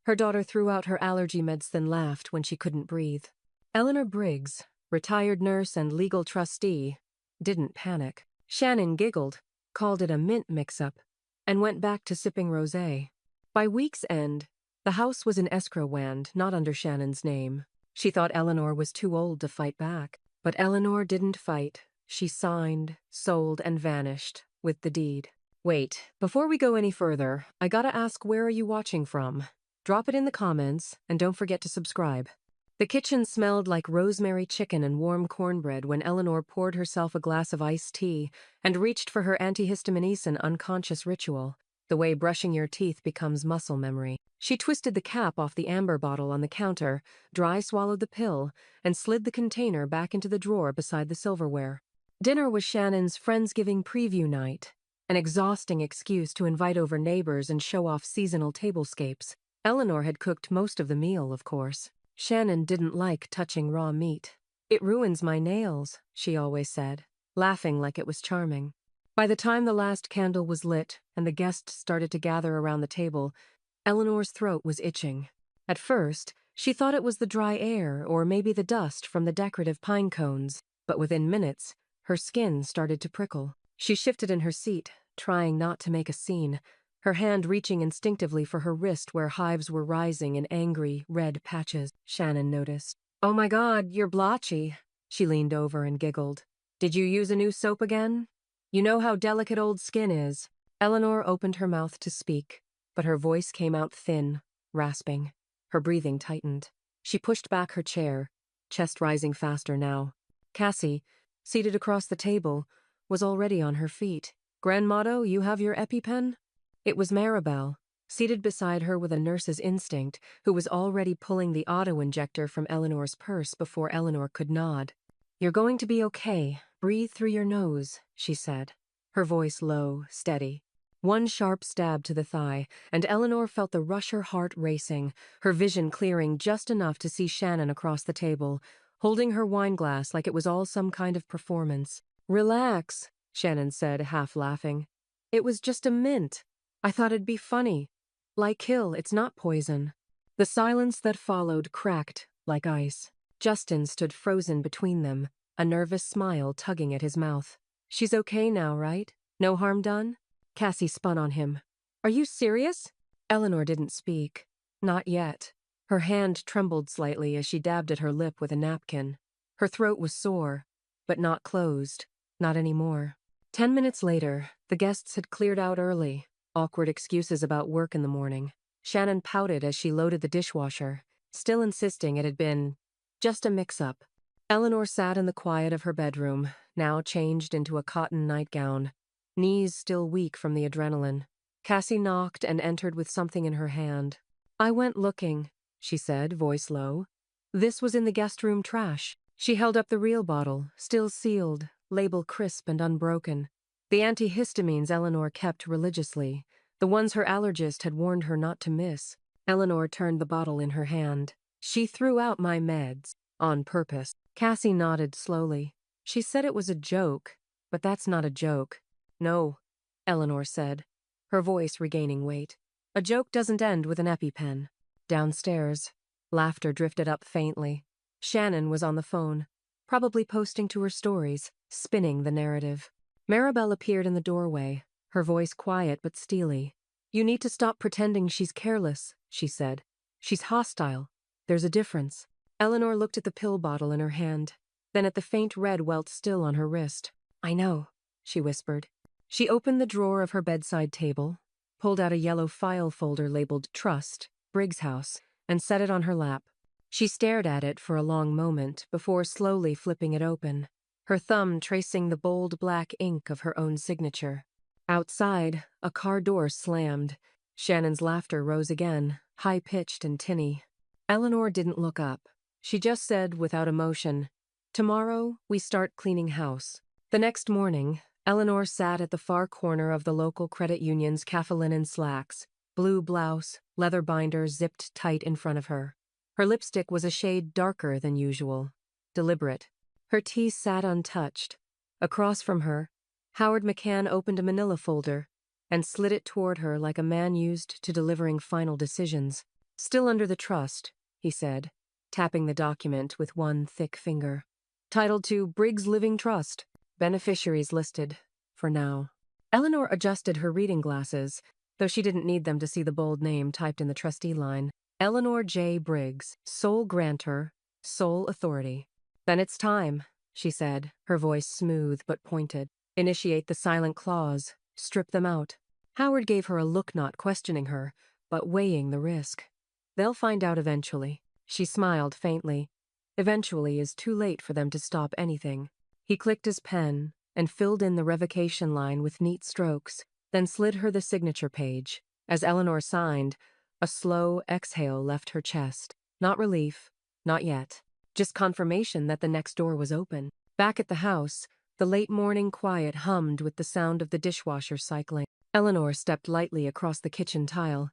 Her daughter threw out her allergy meds then laughed when she couldn't breathe. Eleanor Briggs, retired nurse and legal trustee, didn't panic. Shannon giggled, called it a mint mix-up, and went back to sipping rosé. By week's end, the house was in escrow land, not under Shannon's name. She thought Eleanor was too old to fight back. But Eleanor didn't fight. She signed, sold, and vanished with the deed. Wait, before we go any further, I gotta ask, where are you watching from? Drop it in the comments, and don't forget to subscribe. The kitchen smelled like rosemary chicken and warm cornbread when Eleanor poured herself a glass of iced tea and reached for her antihistaminic unconscious ritual, the way brushing your teeth becomes muscle memory. She twisted the cap off the amber bottle on the counter, dry swallowed the pill, and slid the container back into the drawer beside the silverware. Dinner was Shannon's Friendsgiving preview night, an exhausting excuse to invite over neighbors and show off seasonal tablescapes. Eleanor had cooked most of the meal, of course. Shannon didn't like touching raw meat. "It ruins my nails," she always said, laughing like it was charming. By the time the last candle was lit and the guests started to gather around the table, Eleanor's throat was itching. At first, she thought it was the dry air or maybe the dust from the decorative pine cones, but within minutes, her skin started to prickle. She shifted in her seat, trying not to make a scene, her hand reaching instinctively for her wrist where hives were rising in angry, red patches. Shannon noticed. "Oh my God, you're blotchy." She leaned over and giggled. "Did you use a new soap again? You know how delicate old skin is." Eleanor opened her mouth to speak, but her voice came out thin, rasping. Her breathing tightened. She pushed back her chair, chest rising faster now. Cassie, seated across the table, was already on her feet. "Grandmotto, you have your EpiPen?" It was Maribel, seated beside her with a nurse's instinct, who was already pulling the auto-injector from Eleanor's purse before Eleanor could nod. "You're going to be okay. Breathe through your nose," she said, her voice low, steady. One sharp stab to the thigh, and Eleanor felt the rush her heart racing, her vision clearing just enough to see Shannon across the table, holding her wine glass like it was all some kind of performance. "Relax," Shannon said, half laughing. "It was just a mint. I thought it'd be funny. Like Hill, it's not poison." The silence that followed cracked like ice. Justin stood frozen between them, a nervous smile tugging at his mouth. "She's okay now, right? No harm done?" Cassie spun on him. "Are you serious?" Eleanor didn't speak. Not yet. Her hand trembled slightly as she dabbed at her lip with a napkin. Her throat was sore, but not closed. Not anymore. 10 minutes later, the guests had cleared out early. Awkward excuses about work in the morning. Shannon pouted as she loaded the dishwasher, still insisting it had been just a mix-up. Eleanor sat in the quiet of her bedroom, now changed into a cotton nightgown, knees still weak from the adrenaline. Cassie knocked and entered with something in her hand. "I went looking," she said, voice low. This was in the guest room trash. She held up the real bottle, still sealed, label crisp and unbroken. The antihistamines Eleanor kept religiously, the ones her allergist had warned her not to miss. Eleanor turned the bottle in her hand. "She threw out my meds. On purpose." Cassie nodded slowly. "She said it was a joke, but that's not a joke." "No," Eleanor said, her voice regaining weight. "A joke doesn't end with an EpiPen." Downstairs, laughter drifted up faintly. Shannon was on the phone, probably posting to her stories, spinning the narrative. Maribel appeared in the doorway, her voice quiet but steely. "You need to stop pretending she's careless," she said. "She's hostile. There's a difference." Eleanor looked at the pill bottle in her hand, then at the faint red welt still on her wrist. "I know," she whispered. She opened the drawer of her bedside table, pulled out a yellow file folder labeled Trust, Briggs House, and set it on her lap. She stared at it for a long moment before slowly flipping it open, her thumb tracing the bold black ink of her own signature. Outside, a car door slammed. Shannon's laughter rose again, high-pitched and tinny. Eleanor didn't look up. She just said, without emotion, "Tomorrow, we start cleaning house." The next morning, Eleanor sat at the far corner of the local credit union's linen slacks, blue blouse, leather binder zipped tight in front of her. Her lipstick was a shade darker than usual, deliberate. Her tea sat untouched. Across from her, Howard McCann opened a manila folder and slid it toward her like a man used to delivering final decisions. Still under the trust, he said, tapping the document with one thick finger. Titled to Briggs Living Trust. Beneficiaries listed. For now. Eleanor adjusted her reading glasses, though she didn't need them to see the bold name typed in the trustee line. Eleanor J. Briggs, sole grantor, sole authority. Then it's time, she said, her voice smooth but pointed. Initiate the silent clause. Strip them out. Howard gave her a look, not questioning her, but weighing the risk. They'll find out eventually. She smiled faintly. Eventually is too late for them to stop anything. He clicked his pen and filled in the revocation line with neat strokes, then slid her the signature page. As Eleanor signed, a slow exhale left her chest. Not relief, not yet. Just confirmation that the next door was open. Back at the house, the late morning quiet hummed with the sound of the dishwasher cycling. Eleanor stepped lightly across the kitchen tile,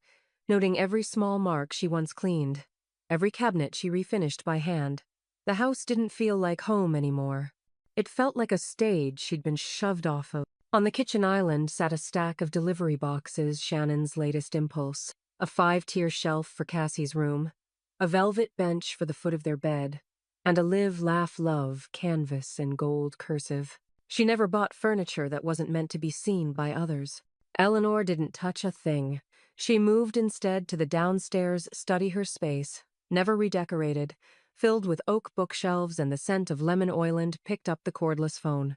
noting every small mark she once cleaned, every cabinet she refinished by hand. The house didn't feel like home anymore. It felt like a stage she'd been shoved off of. On the kitchen island sat a stack of delivery boxes, Shannon's latest impulse, a 5-tier shelf for Cassie's room, a velvet bench for the foot of their bed, and a Live, Laugh, Love canvas in gold cursive. She never bought furniture that wasn't meant to be seen by others. Eleanor didn't touch a thing. She moved instead to the downstairs study her space, never redecorated, filled with oak bookshelves and the scent of lemon oil, and picked up the cordless phone.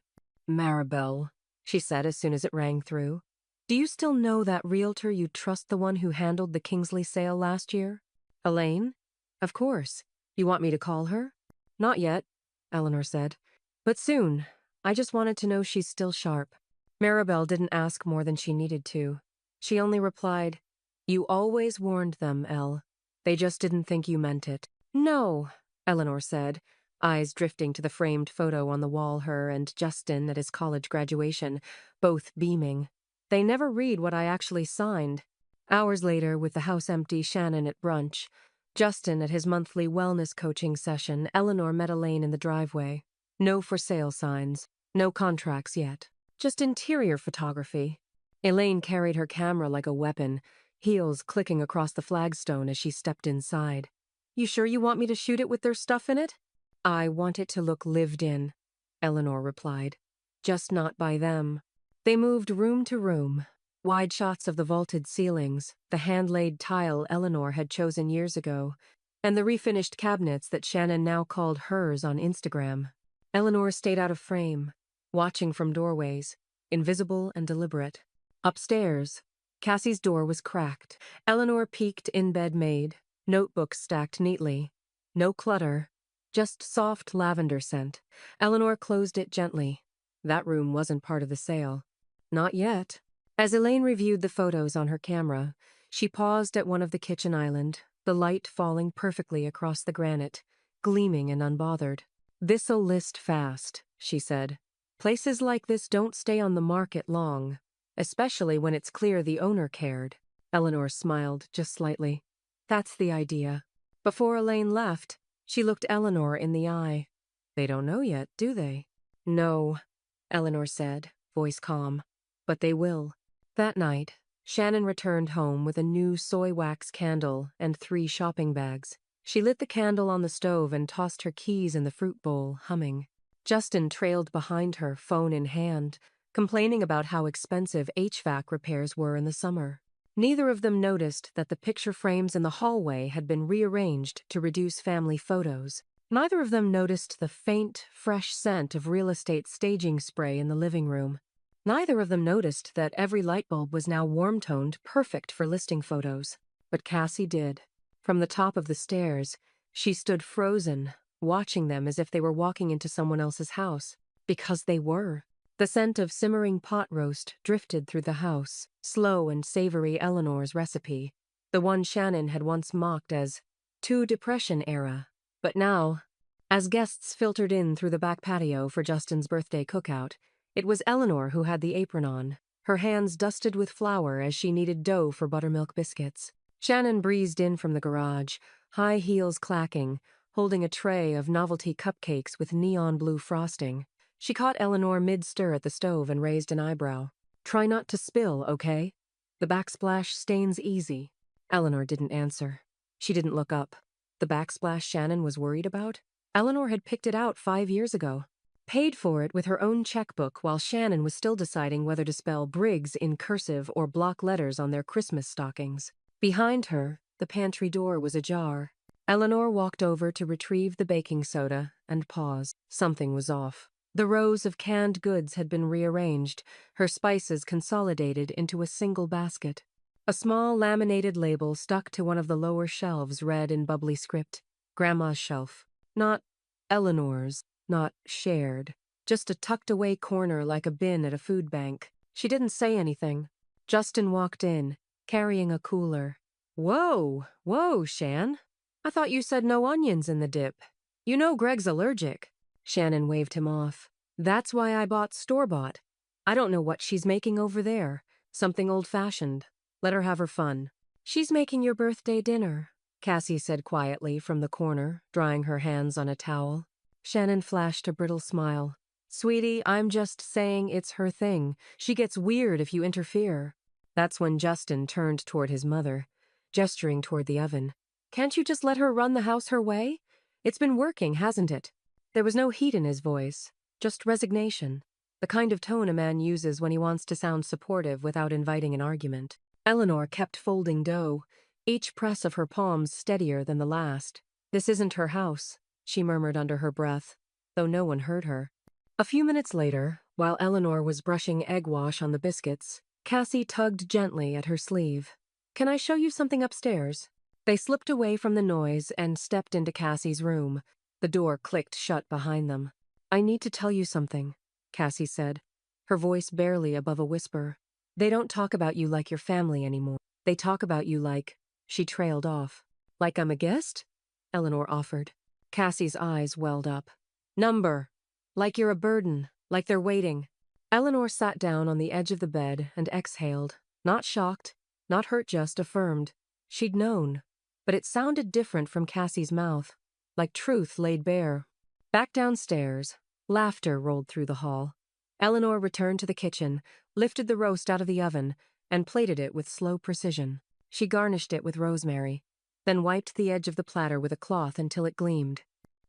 Maribel, she said as soon as it rang through. Do you still know that realtor you trust, the one who handled the Kingsley sale last year? Elaine? Of course. You want me to call her? Not yet, Eleanor said. But soon. I just wanted to know she's still sharp. Maribel didn't ask more than she needed to. She only replied, You always warned them, Elle. They just didn't think you meant it. No, Eleanor said, eyes drifting to the framed photo on the wall, her and Justin at his college graduation, both beaming. They never read what I actually signed. Hours later, with the house empty, Shannon at brunch, Justin at his monthly wellness coaching session, Eleanor met Elaine in the driveway. No for sale signs, no contracts yet. Just interior photography. Elaine carried her camera like a weapon, heels clicking across the flagstone as she stepped inside. You sure you want me to shoot it with their stuff in it? I want it to look lived in, Eleanor replied. Just not by them. They moved room to room. Wide shots of the vaulted ceilings, the hand-laid tile Eleanor had chosen years ago, and the refinished cabinets that Shannon now called hers on Instagram. Eleanor stayed out of frame, watching from doorways, invisible and deliberate. Upstairs, Cassie's door was cracked. Eleanor peeked in bed made, notebooks stacked neatly. No clutter, just soft lavender scent. Eleanor closed it gently. That room wasn't part of the sale. Not yet. As Elaine reviewed the photos on her camera, she paused at one of the kitchen island, the light falling perfectly across the granite, gleaming and unbothered. This'll list fast, she said. Places like this don't stay on the market long, especially when it's clear the owner cared. Eleanor smiled just slightly. That's the idea. Before Elaine left, she looked Eleanor in the eye. They don't know yet, do they? No, Eleanor said, voice calm. But they will. That night, Shannon returned home with a new soy wax candle and 3 shopping bags. She lit the candle on the stove and tossed her keys in the fruit bowl, humming. Justin trailed behind her, phone in hand, complaining about how expensive HVAC repairs were in the summer. Neither of them noticed that the picture frames in the hallway had been rearranged to reduce family photos. Neither of them noticed the faint, fresh scent of real estate staging spray in the living room. Neither of them noticed that every light bulb was now warm-toned, perfect for listing photos. But Cassie did. From the top of the stairs, she stood frozen, watching them as if they were walking into someone else's house. Because they were. The scent of simmering pot roast drifted through the house, slow and savory, Eleanor's recipe, the one Shannon had once mocked as too Depression era. But now, as guests filtered in through the back patio for Justin's birthday cookout, it was Eleanor who had the apron on, her hands dusted with flour as she kneaded dough for buttermilk biscuits. Shannon breezed in from the garage, high heels clacking, holding a tray of novelty cupcakes with neon blue frosting. She caught Eleanor mid-stir at the stove and raised an eyebrow. Try not to spill, okay? The backsplash stains easy. Eleanor didn't answer. She didn't look up. The backsplash Shannon was worried about? Eleanor had picked it out 5 years ago. Paid for it with her own checkbook while Shannon was still deciding whether to spell Briggs in cursive or block letters on their Christmas stockings. Behind her, the pantry door was ajar. Eleanor walked over to retrieve the baking soda and paused. Something was off. The rows of canned goods had been rearranged, her spices consolidated into a single basket. A small laminated label stuck to one of the lower shelves read in bubbly script, "Grandma's shelf." Not Eleanor's, not shared. Just a tucked-away corner like a bin at a food bank. She didn't say anything. Justin walked in, carrying a cooler. Whoa, Shan. I thought you said no onions in the dip. You know Greg's allergic." Shannon waved him off. "That's why I bought store-bought. I don't know what she's making over there. Something old-fashioned. Let her have her fun." "She's making your birthday dinner," Cassie said quietly from the corner, drying her hands on a towel. Shannon flashed a brittle smile. "Sweetie, I'm just saying it's her thing. She gets weird if you interfere." That's when Justin turned toward his mother, gesturing toward the oven. "Can't you just let her run the house her way? It's been working, hasn't it?" There was no heat in his voice, just resignation, the kind of tone a man uses when he wants to sound supportive without inviting an argument. Eleanor kept folding dough, each press of her palms steadier than the last. "This isn't her house," she murmured under her breath, though no one heard her. A few minutes later, while Eleanor was brushing egg wash on the biscuits, Cassie tugged gently at her sleeve. "Can I show you something upstairs?" They slipped away from the noise and stepped into Cassie's room. The door clicked shut behind them. "I need to tell you something," Cassie said, her voice barely above a whisper. "They don't talk about you like your family anymore. They talk about you like—" She trailed off. "Like I'm a guest?" Eleanor offered. Cassie's eyes welled up. "Number. Like you're a burden, like they're waiting." Eleanor sat down on the edge of the bed and exhaled. Not shocked, not hurt, just affirmed. She'd known. But it sounded different from Cassie's mouth, like truth laid bare. Back downstairs, laughter rolled through the hall. Eleanor returned to the kitchen, lifted the roast out of the oven, and plated it with slow precision. She garnished it with rosemary, then wiped the edge of the platter with a cloth until it gleamed.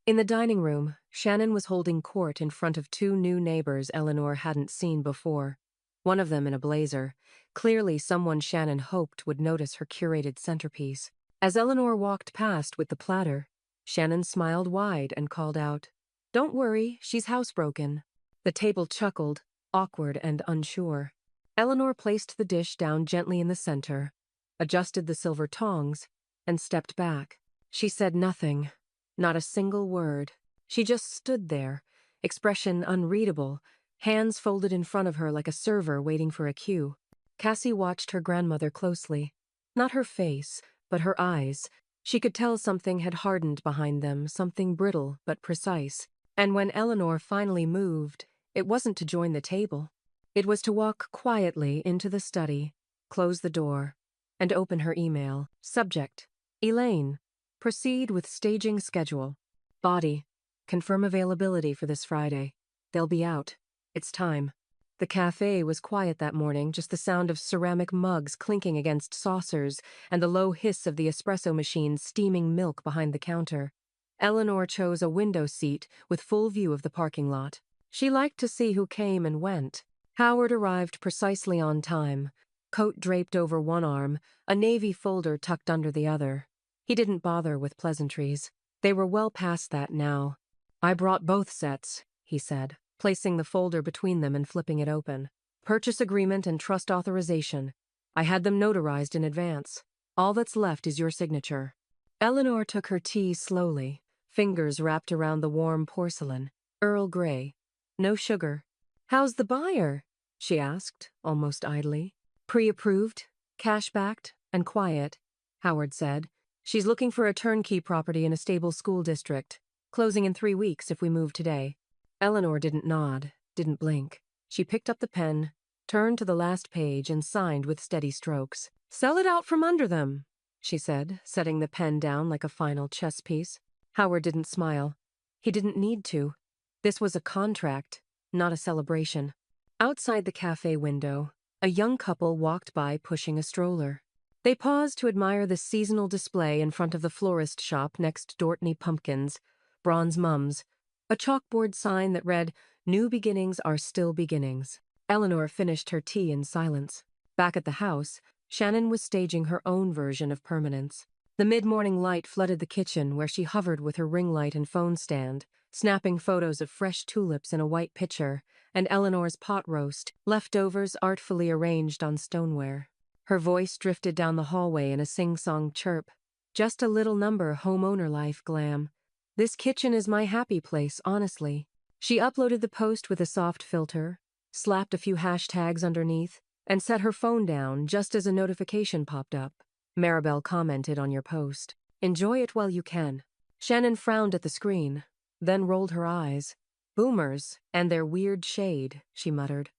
In the dining room, Shannon was holding court in front of two new neighbors Eleanor hadn't seen before. One of them in a blazer, clearly someone Shannon hoped would notice her curated centerpiece. As Eleanor walked past with the platter, Shannon smiled wide and called out, "Don't worry, she's housebroken." The table chuckled, awkward and unsure. Eleanor placed the dish down gently in the center, adjusted the silver tongs, and stepped back. She said nothing, not a single word. She just stood there, expression unreadable, hands folded in front of her like a server waiting for a cue. Cassie watched her grandmother closely. Not her face, but her eyes. She could tell something had hardened behind them, something brittle but precise. And when Eleanor finally moved, it wasn't to join the table. It was to walk quietly into the study, close the door, and open her email. Subject: Elaine. Proceed with staging schedule. Body: confirm availability for this Friday. They'll be out. It's time. The cafe was quiet that morning, just the sound of ceramic mugs clinking against saucers and the low hiss of the espresso machine steaming milk behind the counter. Eleanor chose a window seat with full view of the parking lot. She liked to see who came and went. Howard arrived precisely on time, coat draped over one arm, a navy folder tucked under the other. He didn't bother with pleasantries. They were well past that now. "I brought both sets," he said, placing the folder between them and flipping it open. "Purchase agreement and trust authorization. I had them notarized in advance. All that's left is your signature." Eleanor took her tea slowly, fingers wrapped around the warm porcelain. Earl Grey. No sugar. "How's the buyer?" she asked, almost idly. "Pre-approved, cash-backed, and quiet," Howard said. "She's looking for a turnkey property in a stable school district. Closing in 3 weeks if we move today." Eleanor didn't nod, didn't blink. She picked up the pen, turned to the last page, and signed with steady strokes. "Sell it out from under them," she said, setting the pen down like a final chess piece. Howard didn't smile. He didn't need to. This was a contract, not a celebration. Outside the cafe window, a young couple walked by pushing a stroller. They paused to admire the seasonal display in front of the florist shop next Dortney pumpkins, bronze mums, a chalkboard sign that read, "New beginnings are still beginnings." Eleanor finished her tea in silence. Back at the house, Shannon was staging her own version of permanence. The mid-morning light flooded the kitchen where she hovered with her ring light and phone stand, snapping photos of fresh tulips in a white pitcher and Eleanor's pot roast, leftovers artfully arranged on stoneware. Her voice drifted down the hallway in a sing-song chirp. Just a little number homeowner life glam. This kitchen is my happy place, honestly. She uploaded the post with a soft filter, slapped a few hashtags underneath, and set her phone down just as a notification popped up. Maribel commented on your post. Enjoy it while you can. Shannon frowned at the screen, then rolled her eyes. Boomers and their weird shade, she muttered.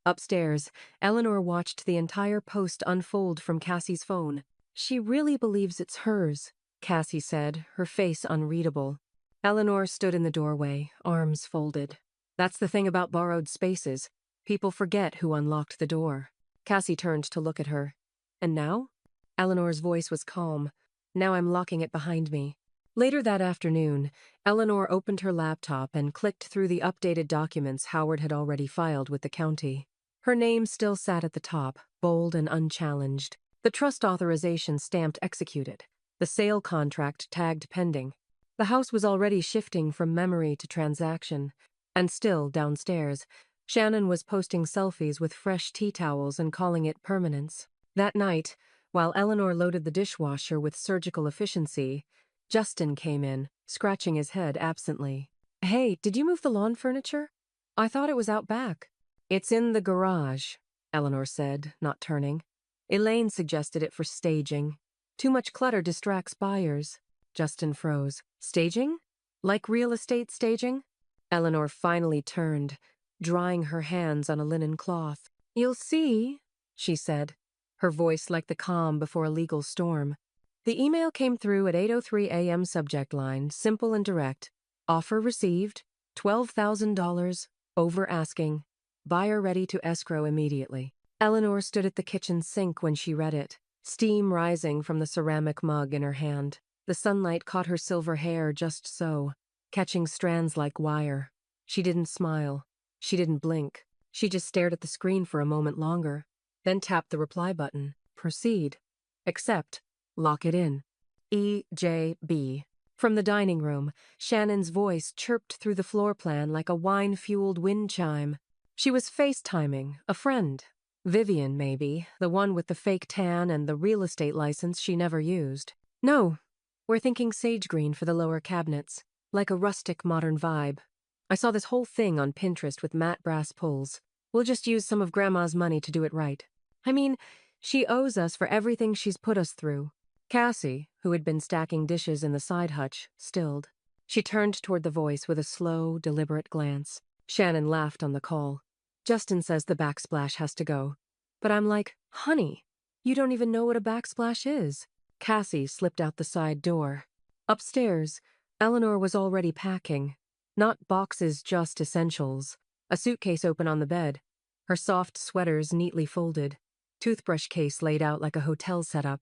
Upstairs, Eleanor watched the entire post unfold from Cassie's phone. She really believes it's hers, Cassie said, her face unreadable. Eleanor stood in the doorway, arms folded. That's the thing about borrowed spaces. People forget who unlocked the door. Cassie turned to look at her. And now? Eleanor's voice was calm. Now I'm locking it behind me. Later that afternoon, Eleanor opened her laptop and clicked through the updated documents Howard had already filed with the county. Her name still sat at the top, bold and unchallenged. The trust authorization stamped executed. The sale contract tagged pending. The house was already shifting from memory to transaction. And still, downstairs, Shannon was posting selfies with fresh tea towels and calling it permanence. That night, while Eleanor loaded the dishwasher with surgical efficiency, Justin came in, scratching his head absently. Hey, did you move the lawn furniture? I thought it was out back. It's in the garage, Eleanor said, not turning. Elaine suggested it for staging. Too much clutter distracts buyers. Justin froze. Staging? Like real estate staging? Eleanor finally turned, drying her hands on a linen cloth. You'll see, she said, her voice like the calm before a legal storm. The email came through at 8:03 a.m. subject line, simple and direct. Offer received, $12,000, over asking. Buyer ready to escrow immediately. Eleanor stood at the kitchen sink when she read it, steam rising from the ceramic mug in her hand. The sunlight caught her silver hair just so, catching strands like wire. She didn't smile. She didn't blink. She just stared at the screen for a moment longer, then tapped the reply button. Proceed. Accept. Lock it in. EJB. From the dining room, Shannon's voice chirped through the floor plan like a wine-fueled wind chime. She was FaceTiming a friend. Vivian, maybe, the one with the fake tan and the real estate license she never used. No, we're thinking sage green for the lower cabinets, like a rustic modern vibe. I saw this whole thing on Pinterest with matte brass pulls. We'll just use some of Grandma's money to do it right. I mean, she owes us for everything she's put us through. Cassie, who had been stacking dishes in the side hutch, stilled. She turned toward the voice with a slow, deliberate glance. Shannon laughed on the call. Justin says the backsplash has to go. But I'm like, honey, you don't even know what a backsplash is. Cassie slipped out the side door. Upstairs, Eleanor was already packing. Not boxes, just essentials. A suitcase open on the bed. Her soft sweaters neatly folded. Toothbrush case laid out like a hotel setup.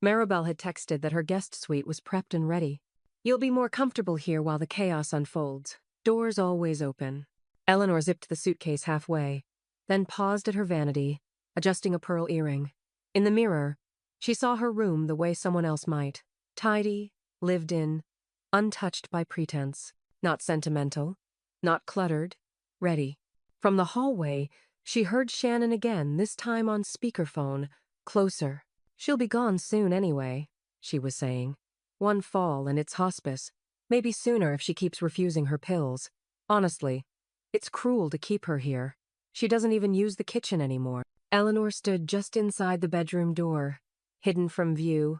Maribel had texted that her guest suite was prepped and ready. You'll be more comfortable here while the chaos unfolds. Doors always open. Eleanor zipped the suitcase halfway, then paused at her vanity, adjusting a pearl earring. In the mirror, she saw her room the way someone else might. Tidy, lived in, untouched by pretense. Not sentimental, not cluttered, ready. From the hallway, she heard Shannon again, this time on speakerphone, closer. She'll be gone soon anyway, she was saying. One fall and it's hospice. Maybe sooner if she keeps refusing her pills. Honestly, it's cruel to keep her here. She doesn't even use the kitchen anymore. Eleanor stood just inside the bedroom door, hidden from view,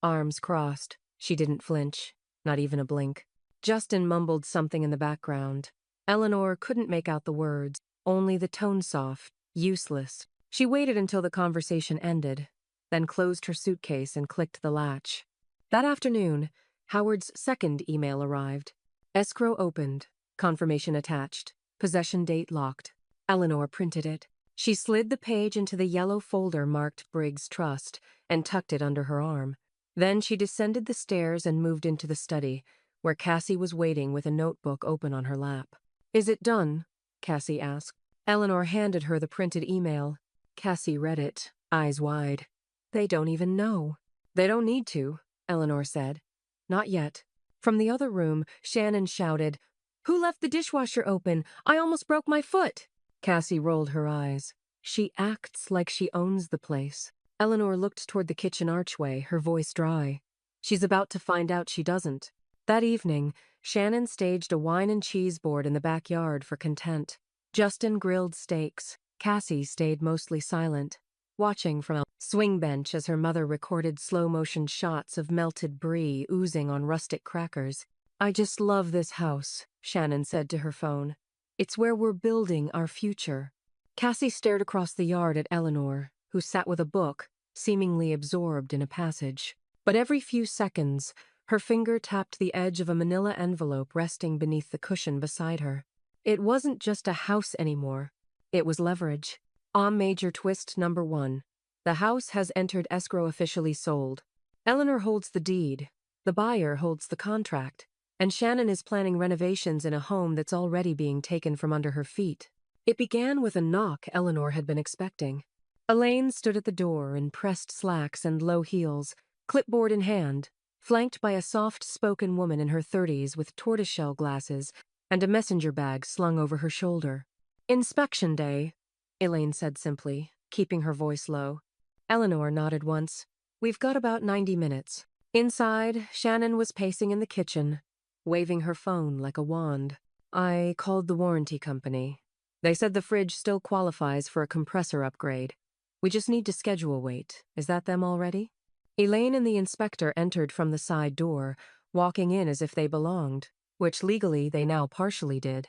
arms crossed. She didn't flinch, not even a blink. Justin mumbled something in the background. Eleanor couldn't make out the words, only the tone soft, useless. She waited until the conversation ended, then closed her suitcase and clicked the latch. That afternoon, Howard's second email arrived. Escrow opened, confirmation attached, possession date locked. Eleanor printed it. She slid the page into the yellow folder marked Briggs Trust and tucked it under her arm. Then she descended the stairs and moved into the study, where Cassie was waiting with a notebook open on her lap. "Is it done?" Cassie asked. Eleanor handed her the printed email. Cassie read it, eyes wide. "They don't even know." "They don't need to," Eleanor said. "Not yet." From the other room, Shannon shouted, "Who left the dishwasher open? I almost broke my foot." Cassie rolled her eyes. "She acts like she owns the place." Eleanor looked toward the kitchen archway, her voice dry. "She's about to find out she doesn't." That evening, Shannon staged a wine and cheese board in the backyard for content. Justin grilled steaks. Cassie stayed mostly silent, watching from a swing bench as her mother recorded slow-motion shots of melted brie oozing on rustic crackers. "I just love this house," Shannon said to her phone. "It's where we're building our future." Cassie stared across the yard at Eleanor, who sat with a book, seemingly absorbed in a passage. But every few seconds, her finger tapped the edge of a manila envelope resting beneath the cushion beside her. It wasn't just a house anymore. It was leverage. Major twist number 1. The house has entered escrow, officially sold. Eleanor holds the deed. The buyer holds the contract. And Shannon is planning renovations in a home that's already being taken from under her feet. It began with a knock Eleanor had been expecting. Elaine stood at the door in pressed slacks and low heels, clipboard in hand, flanked by a soft-spoken woman in her 30s with tortoiseshell glasses and a messenger bag slung over her shoulder. "Inspection day," Elaine said simply, keeping her voice low. Eleanor nodded once. "We've got about 90 minutes. Inside, Shannon was pacing in the kitchen, waving her phone like a wand. "I called the warranty company. They said the fridge still qualifies for a compressor upgrade. We just need to schedule wait. Is that them already?" Elaine and the inspector entered from the side door, walking in as if they belonged, which legally they now partially did.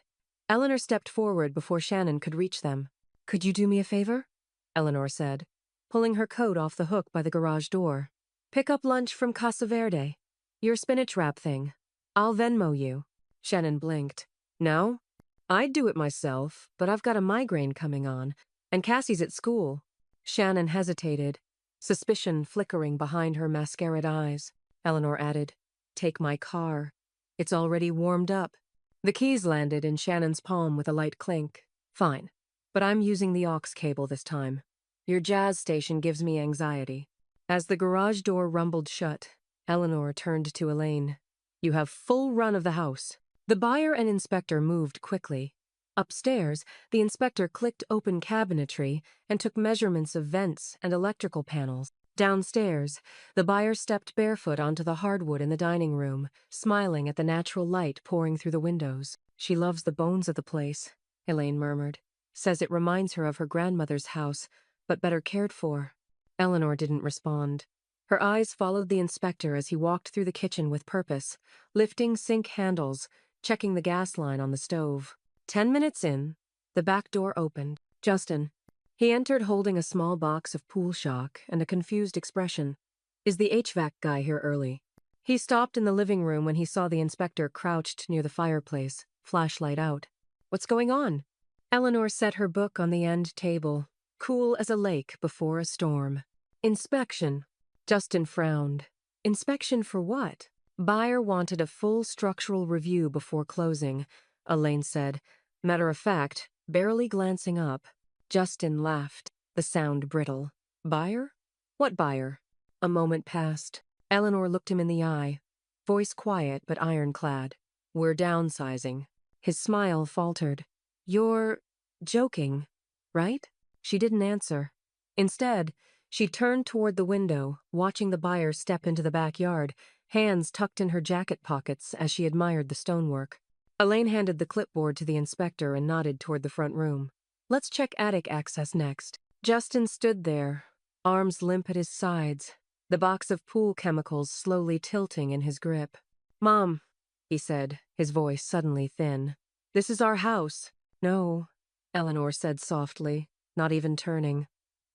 Eleanor stepped forward before Shannon could reach them. "Could you do me a favor?" Eleanor said, pulling her coat off the hook by the garage door. "Pick up lunch from Casa Verde. Your spinach wrap thing. I'll Venmo you." Shannon blinked. "No? I'd do it myself, but I've got a migraine coming on, and Cassie's at school." Shannon hesitated, suspicion flickering behind her mascaraed eyes. Eleanor added, "Take my car. It's already warmed up." The keys landed in Shannon's palm with a light clink. "Fine, but I'm using the aux cable this time. Your jazz station gives me anxiety." As the garage door rumbled shut, Eleanor turned to Elaine. "You have full run of the house." The buyer and inspector moved quickly. Upstairs, the inspector clicked open cabinetry and took measurements of vents and electrical panels. Downstairs, the buyer stepped barefoot onto the hardwood in the dining room, smiling at the natural light pouring through the windows. "She loves the bones of the place," Elaine murmured. "Says it reminds her of her grandmother's house, but better cared for." Eleanor didn't respond. Her eyes followed the inspector as he walked through the kitchen with purpose, lifting sink handles, checking the gas line on the stove. 10 minutes in, the back door opened. "Justin." He entered holding a small box of pool shock and a confused expression. "Is the HVAC guy here early?" He stopped in the living room when he saw the inspector crouched near the fireplace, flashlight out. "What's going on?" Eleanor set her book on the end table, cool as a lake before a storm. "Inspection." Justin frowned. "Inspection for what?" "Buyer wanted a full structural review before closing," Elaine said. Matter of fact, barely glancing up. Justin laughed, the sound brittle. "Buyer? What buyer?" A moment passed. Eleanor looked him in the eye, voice quiet but ironclad. "We're downsizing." His smile faltered. "You're joking, right?" She didn't answer. Instead, she turned toward the window, watching the buyer step into the backyard, hands tucked in her jacket pockets as she admired the stonework. Elaine handed the clipboard to the inspector and nodded toward the front room. "Let's check attic access next." Justin stood there, arms limp at his sides, the box of pool chemicals slowly tilting in his grip. "Mom," he said, his voice suddenly thin. "This is our house." "No," Eleanor said softly, not even turning.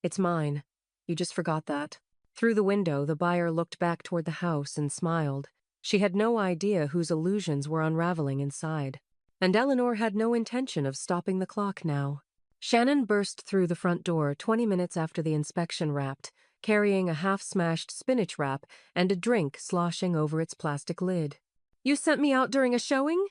"It's mine. You just forgot that." Through the window, the buyer looked back toward the house and smiled. She had no idea whose illusions were unraveling inside. And Eleanor had no intention of stopping the clock now. Shannon burst through the front door 20 minutes after the inspection wrapped, carrying a half-smashed spinach wrap and a drink sloshing over its plastic lid. "You sent me out during a showing?"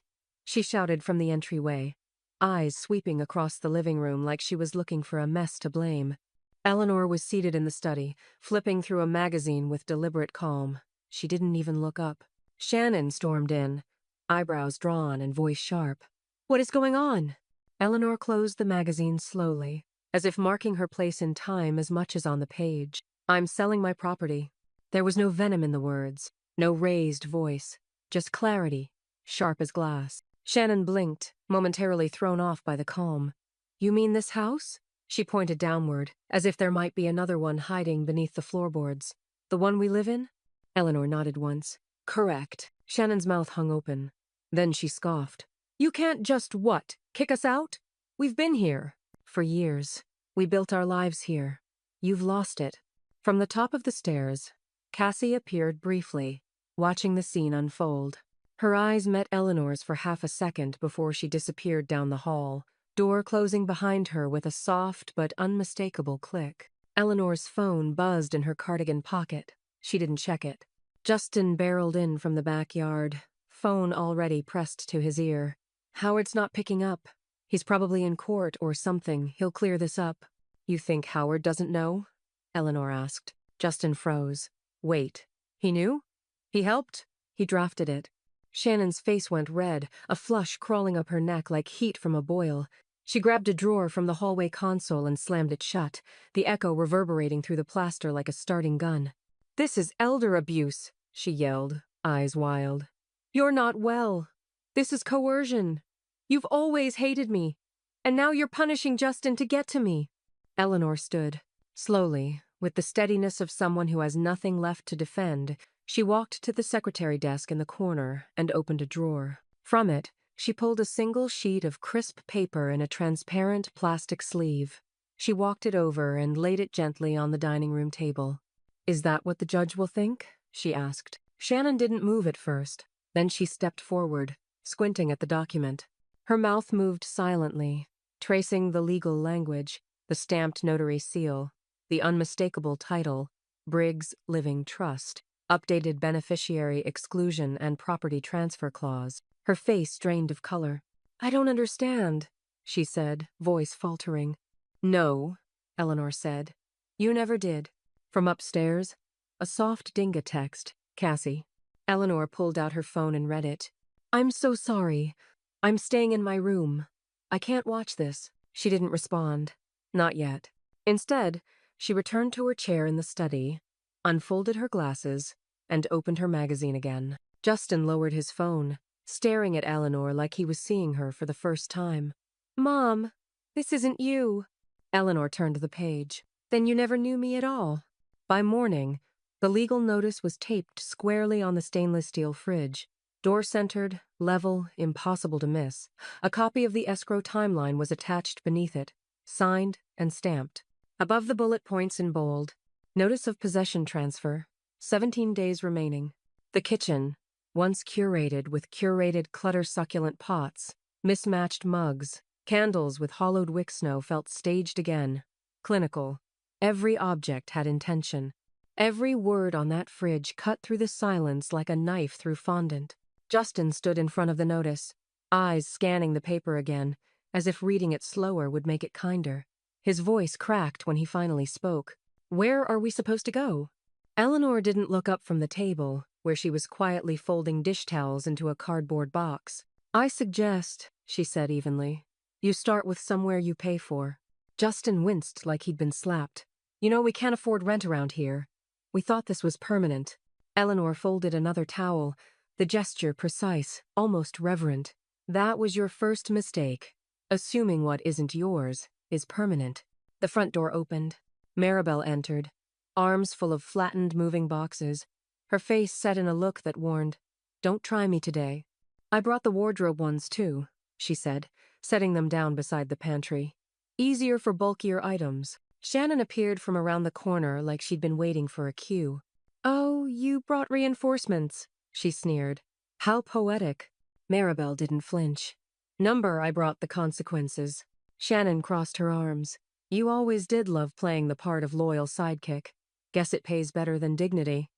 she shouted from the entryway, eyes sweeping across the living room like she was looking for a mess to blame. Eleanor was seated in the study, flipping through a magazine with deliberate calm. She didn't even look up. Shannon stormed in, eyebrows drawn and voice sharp. "What is going on?" Eleanor closed the magazine slowly, as if marking her place in time as much as on the page. "I'm selling my property." There was no venom in the words, no raised voice, just clarity, sharp as glass. Shannon blinked, momentarily thrown off by the calm. "You mean this house?" She pointed downward, as if there might be another one hiding beneath the floorboards. "The one we live in?" Eleanor nodded once. "Correct." Shannon's mouth hung open. Then she scoffed. "You can't just what? Kick us out? We've been here. For years. We built our lives here. You've lost it." From the top of the stairs, Cassie appeared briefly, watching the scene unfold. Her eyes met Eleanor's for half a second before she disappeared down the hall, door closing behind her with a soft but unmistakable click. Eleanor's phone buzzed in her cardigan pocket. She didn't check it. Justin barreled in from the backyard, phone already pressed to his ear. "Howard's not picking up. He's probably in court or something. He'll clear this up." "You think Howard doesn't know?" Eleanor asked. Justin froze. "Wait. He knew? He helped? He drafted it." Shannon's face went red, a flush crawling up her neck like heat from a boil. She grabbed a drawer from the hallway console and slammed it shut, the echo reverberating through the plaster like a starting gun. "This is elder abuse," she yelled, eyes wild. "You're not well. This is coercion. You've always hated me, and now you're punishing Justin to get to me." Eleanor stood. Slowly, with the steadiness of someone who has nothing left to defend, she walked to the secretary desk in the corner and opened a drawer. From it, she pulled a single sheet of crisp paper in a transparent plastic sleeve. She walked it over and laid it gently on the dining room table. "Is that what the judge will think?" she asked. Shannon didn't move at first. Then she stepped forward, squinting at the document. Her mouth moved silently, tracing the legal language, the stamped notary seal, the unmistakable title, Briggs Living Trust, updated beneficiary exclusion and property transfer clause. Her face drained of color. "I don't understand," she said, voice faltering. "No," Eleanor said. "You never did." From upstairs, a soft dinga text, "Cassie." Eleanor pulled out her phone and read it. "I'm so sorry. I'm staying in my room. I can't watch this." She didn't respond. Not yet. Instead, she returned to her chair in the study, unfolded her glasses, and opened her magazine again. Justin lowered his phone, staring at Eleanor like he was seeing her for the first time. "Mom, this isn't you." Eleanor turned the page. "Then you never knew me at all." By morning, the legal notice was taped squarely on the stainless steel fridge. Door-centered, level, impossible to miss. A copy of the escrow timeline was attached beneath it, signed and stamped. Above the bullet points in bold, notice of possession transfer, 17 days remaining. The kitchen, once curated with curated clutter-succulent pots, mismatched mugs, candles with hollowed wick snow felt staged again. Clinical. Every object had intention. Every word on that fridge cut through the silence like a knife through fondant. Justin stood in front of the notice, eyes scanning the paper again, as if reading it slower would make it kinder. His voice cracked when he finally spoke. "Where are we supposed to go?" Eleanor didn't look up from the table, where she was quietly folding dish towels into a cardboard box. "I suggest," she said evenly, "you start with somewhere you pay for." Justin winced like he'd been slapped. "You know, we can't afford rent around here. We thought this was permanent." Eleanor folded another towel, the gesture precise, almost reverent. "That was your first mistake. Assuming what isn't yours is permanent." The front door opened. Maribel entered, arms full of flattened moving boxes, her face set in a look that warned, "Don't try me today." "I brought the wardrobe ones too," she said, setting them down beside the pantry. "Easier for bulkier items." Shannon appeared from around the corner like she'd been waiting for a cue. "Oh, you brought reinforcements," she sneered. "How poetic." Maribel didn't flinch. "Number I brought the consequences." Shannon crossed her arms. You always did love playing the part of loyal sidekick. Guess it pays better than dignity.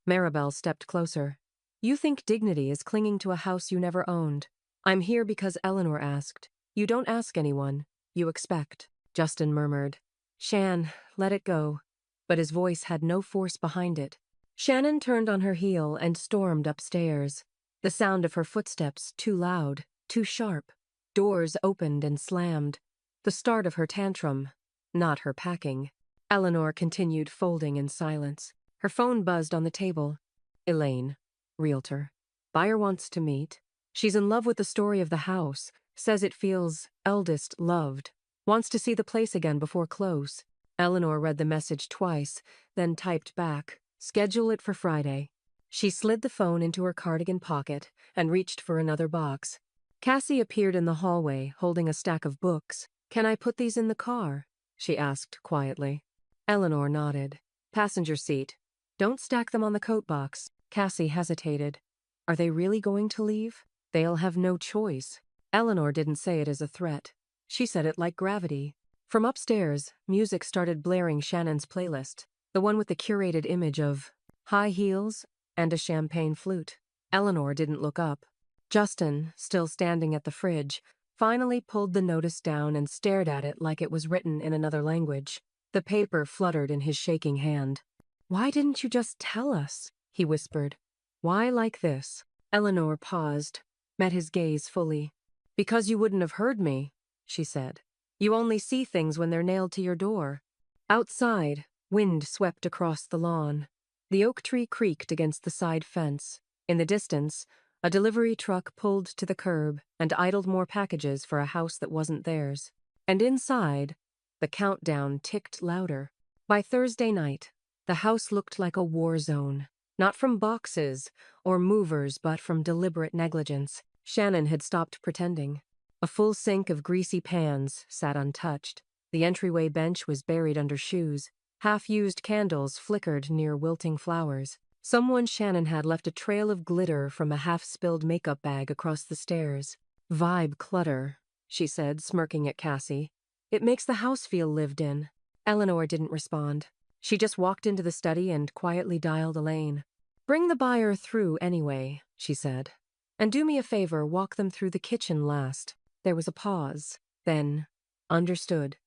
Maribel stepped closer. You think dignity is clinging to a house you never owned. I'm here because Eleanor asked. You don't ask anyone. You expect. Justin murmured. Shan, let it go. But his voice had no force behind it. Shannon turned on her heel and stormed upstairs. The sound of her footsteps too loud, too sharp. Doors opened and slammed. The start of her tantrum, not her packing. Eleanor continued folding in silence. Her phone buzzed on the table. Elaine, realtor. Buyer wants to meet. She's in love with the story of the house. Says it feels eldest loved. Wants to see the place again before close. Eleanor read the message twice, then typed back. Schedule it for Friday. She slid the phone into her cardigan pocket and reached for another box. Cassie appeared in the hallway, holding a stack of books. Can I put these in the car? She asked quietly. Eleanor nodded. Passenger seat. Don't stack them on the coat box. Cassie hesitated. Are they really going to leave? They'll have no choice. Eleanor didn't say it as a threat. She said it like gravity. From upstairs, music started blaring Shannon's playlist, the one with the curated image of high heels and a champagne flute. Eleanor didn't look up. Justin, still standing at the fridge, finally pulled the notice down and stared at it like it was written in another language. The paper fluttered in his shaking hand. Why didn't you just tell us? He whispered. Why like this? Eleanor paused, met his gaze fully. Because you wouldn't have heard me, she said. You only see things when they're nailed to your door. Outside, wind swept across the lawn. The oak tree creaked against the side fence. In the distance, a delivery truck pulled to the curb and idled more packages for a house that wasn't theirs. And inside, the countdown ticked louder. By Thursday night, the house looked like a war zone. Not from boxes or movers, but from deliberate negligence. Shannon had stopped pretending. A full sink of greasy pans sat untouched. The entryway bench was buried under shoes. Half-used candles flickered near wilting flowers. Someone Shannon had left a trail of glitter from a half-spilled makeup bag across the stairs. Vibe clutter, she said, smirking at Cassie. It makes the house feel lived in. Eleanor didn't respond. She just walked into the study and quietly dialed Elaine. Bring the buyer through anyway, she said. And do me a favor, walk them through the kitchen last. There was a pause. Then, understood.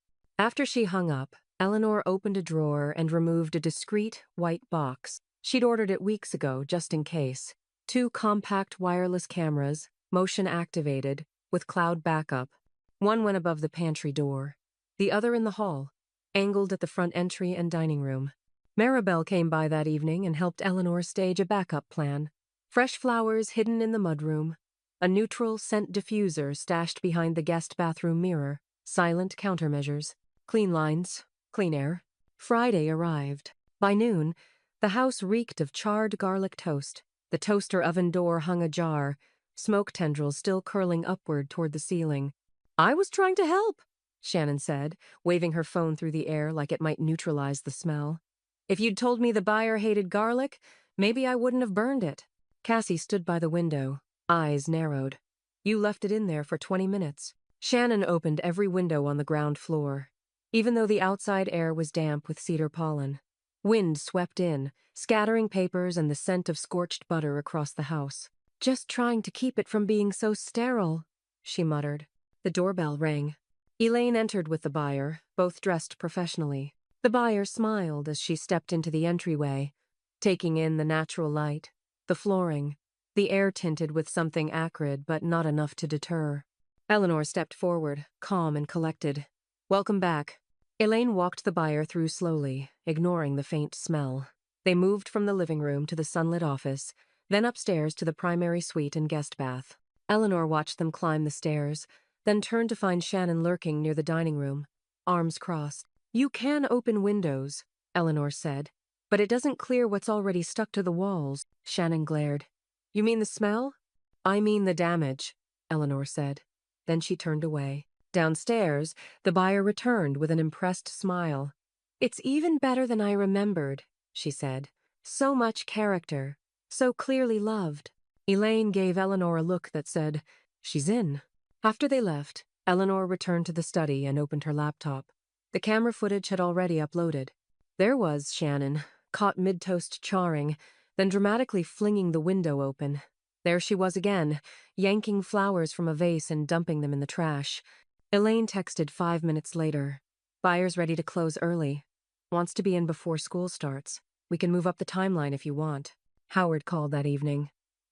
After she hung up, Eleanor opened a drawer and removed a discreet, white box. She'd ordered it weeks ago, just in case. 2 compact wireless cameras, motion-activated, with cloud backup. One went above the pantry door. The other in the hall, angled at the front entry and dining room. Maribel came by that evening and helped Eleanor stage a backup plan. Fresh flowers hidden in the mudroom. A neutral scent diffuser stashed behind the guest bathroom mirror. Silent countermeasures. Clean lines. Clean air. Friday arrived. By noon, the house reeked of charred garlic toast. The toaster oven door hung ajar, smoke tendrils still curling upward toward the ceiling. I was trying to help, Shannon said, waving her phone through the air like it might neutralize the smell. If you'd told me the buyer hated garlic, maybe I wouldn't have burned it. Cassie stood by the window, eyes narrowed. You left it in there for 20 minutes. Shannon opened every window on the ground floor, even though the outside air was damp with cedar pollen. Wind swept in, scattering papers and the scent of scorched butter across the house. Just trying to keep it from being so sterile, she muttered. The doorbell rang. Elaine entered with the buyer, both dressed professionally. The buyer smiled as she stepped into the entryway, taking in the natural light, the flooring, the air tinted with something acrid but not enough to deter. Eleanor stepped forward, calm and collected. Welcome back. Elaine walked the buyer through slowly, ignoring the faint smell. They moved from the living room to the sunlit office, then upstairs to the primary suite and guest bath. Eleanor watched them climb the stairs, then turned to find Shannon lurking near the dining room, arms crossed. You can open windows, Eleanor said, but it doesn't clear what's already stuck to the walls. Shannon glared. You mean the smell? I mean the damage, Eleanor said. Then she turned away. Downstairs, the buyer returned with an impressed smile. It's even better than I remembered, she said. So much character, so clearly loved. Elaine gave Eleanor a look that said, she's in. After they left, Eleanor returned to the study and opened her laptop. The camera footage had already uploaded. There was Shannon, caught mid-toast charring, then dramatically flinging the window open. There she was again, yanking flowers from a vase and dumping them in the trash. Elaine texted 5 minutes later. Buyer's ready to close early. Wants to be in before school starts. We can move up the timeline if you want. Howard called that evening.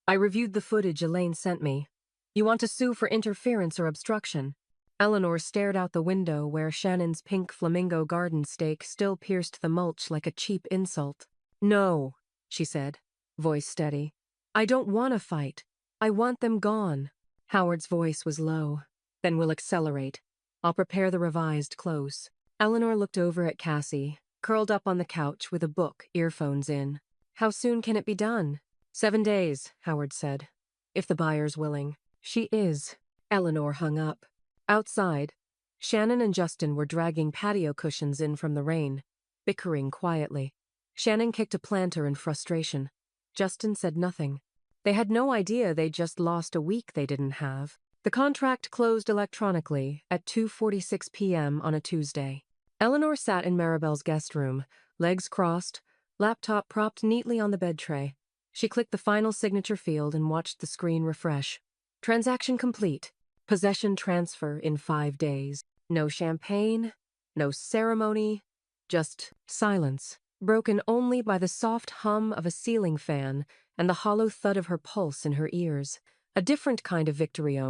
I reviewed the footage Elaine sent me. You want to sue for interference or obstruction? Eleanor stared out the window where Shannon's pink flamingo garden stake still pierced the mulch like a cheap insult. No, she said, voice steady. I don't want to fight. I want them gone. Howard's voice was low. Then we'll accelerate. I'll prepare the revised close. Eleanor looked over at Cassie, curled up on the couch with a book, earphones in. How soon can it be done? 7 days, Howard said. If the buyer's willing. She is. Eleanor hung up. Outside, Shannon and Justin were dragging patio cushions in from the rain, bickering quietly. Shannon kicked a planter in frustration. Justin said nothing. They had no idea they'd just lost a week they didn't have. The contract closed electronically at 2:46 p.m. on a Tuesday. Eleanor sat in Maribel's guest room, legs crossed, laptop propped neatly on the bed tray. She clicked the final signature field and watched the screen refresh. Transaction complete. Possession transfer in 5 days. No champagne, no ceremony, just silence, broken only by the soft hum of a ceiling fan and the hollow thud of her pulse in her ears. A different kind of victory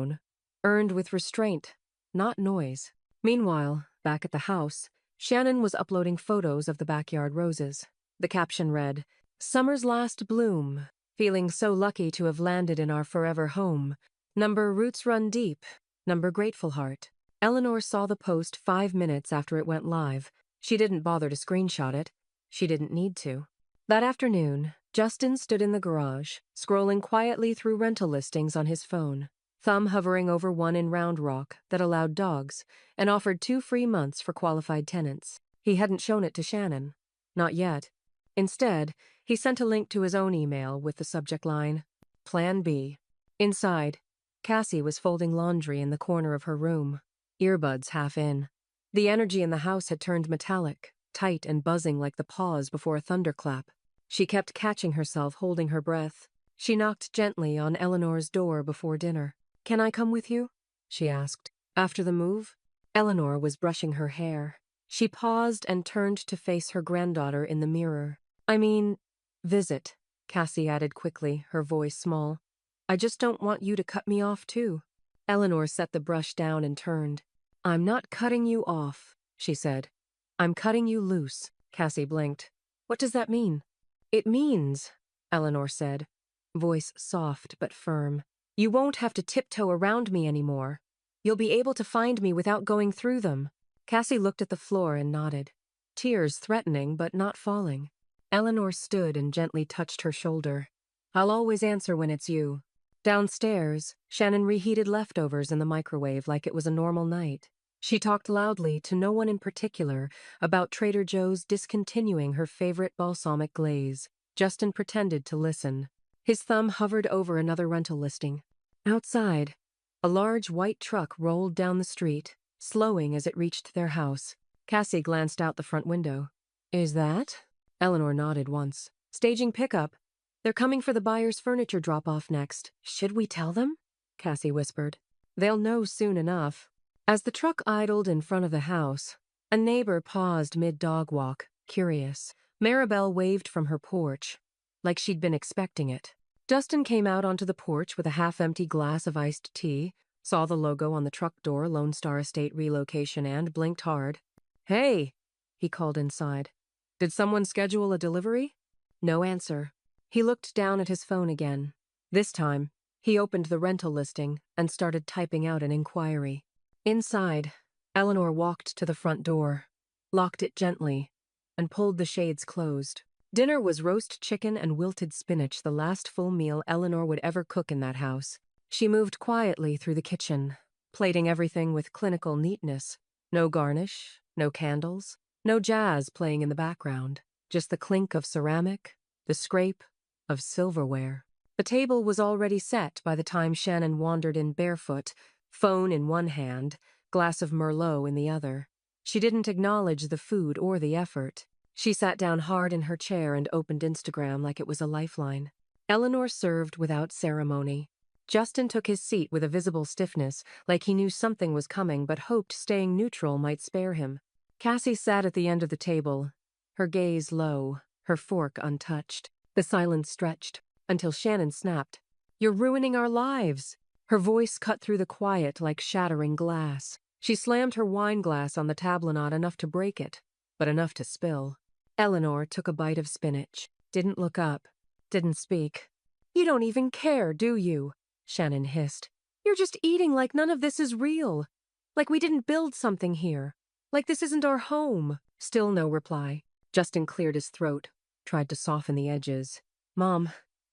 earned with restraint, not noise. Meanwhile, back at the house, Shannon was uploading photos of the backyard roses. The caption read, Summer's last bloom, feeling so lucky to have landed in our forever home. Number roots run deep, number grateful heart. Eleanor saw the post 5 minutes after it went live. She didn't bother to screenshot it. She didn't need to. That afternoon, Justin stood in the garage, scrolling quietly through rental listings on his phone, thumb hovering over one in Round Rock that allowed dogs and offered 2 free months for qualified tenants. He hadn't shown it to Shannon. Not yet. Instead, he sent a link to his own email with the subject line, Plan B. Inside, Cassie was folding laundry in the corner of her room, earbuds half in. The energy in the house had turned metallic, tight and buzzing like the pause before a thunderclap. She kept catching herself holding her breath. She knocked gently on Eleanor's door before dinner. Can I come with you? She asked. After the move? Eleanor was brushing her hair. She paused and turned to face her granddaughter in the mirror. I mean, visit, Cassie added quickly, her voice small. I just don't want you to cut me off, too. Eleanor set the brush down and turned. I'm not cutting you off, she said. I'm cutting you loose, Cassie blinked. What does that mean? It means, Eleanor said, voice soft but firm. You won't have to tiptoe around me anymore. You'll be able to find me without going through them. Cassie looked at the floor and nodded. Tears threatening but not falling. Eleanor stood and gently touched her shoulder. I'll always answer when it's you. Downstairs, Shannon reheated leftovers in the microwave like it was a normal night. She talked loudly to no one in particular about Trader Joe's discontinuing her favorite balsamic glaze. Justin pretended to listen. His thumb hovered over another rental listing. Outside, a large white truck rolled down the street, slowing as it reached their house. Cassie glanced out the front window. Is that? Eleanor nodded once. Staging pickup. They're coming for the buyer's furniture drop-off next. Should we tell them? Cassie whispered. They'll know soon enough. As the truck idled in front of the house, a neighbor paused mid-dog walk, curious. Maribel waved from her porch, like she'd been expecting it. Justin came out onto the porch with a half-empty glass of iced tea, saw the logo on the truck door, Lone Star Estate Relocation, and blinked hard. Hey, he called inside. Did someone schedule a delivery? No answer. He looked down at his phone again. This time, he opened the rental listing and started typing out an inquiry. Inside, Eleanor walked to the front door, locked it gently, and pulled the shades closed. Dinner was roast chicken and wilted spinach, the last full meal Eleanor would ever cook in that house. She moved quietly through the kitchen, plating everything with clinical neatness. No garnish, no candles, no jazz playing in the background, just the clink of ceramic, the scrape of silverware. The table was already set by the time Shannon wandered in barefoot, Phone in one hand, glass of Merlot in the other. She didn't acknowledge the food or the effort. She sat down hard in her chair and opened Instagram like it was a lifeline. Eleanor served without ceremony. Justin took his seat with a visible stiffness, like he knew something was coming but hoped staying neutral might spare him. Cassie sat at the end of the table, her gaze low, her fork untouched. The silence stretched, until Shannon snapped. "You're ruining our lives!" Her voice cut through the quiet like shattering glass. She slammed her wine glass on the table, not enough to break it, but enough to spill. Eleanor took a bite of spinach, didn't look up, didn't speak. "You don't even care, do you?" Shannon hissed. "You're just eating like none of this is real. Like we didn't build something here. Like this isn't our home." Still no reply. Justin cleared his throat, tried to soften the edges. "Mom,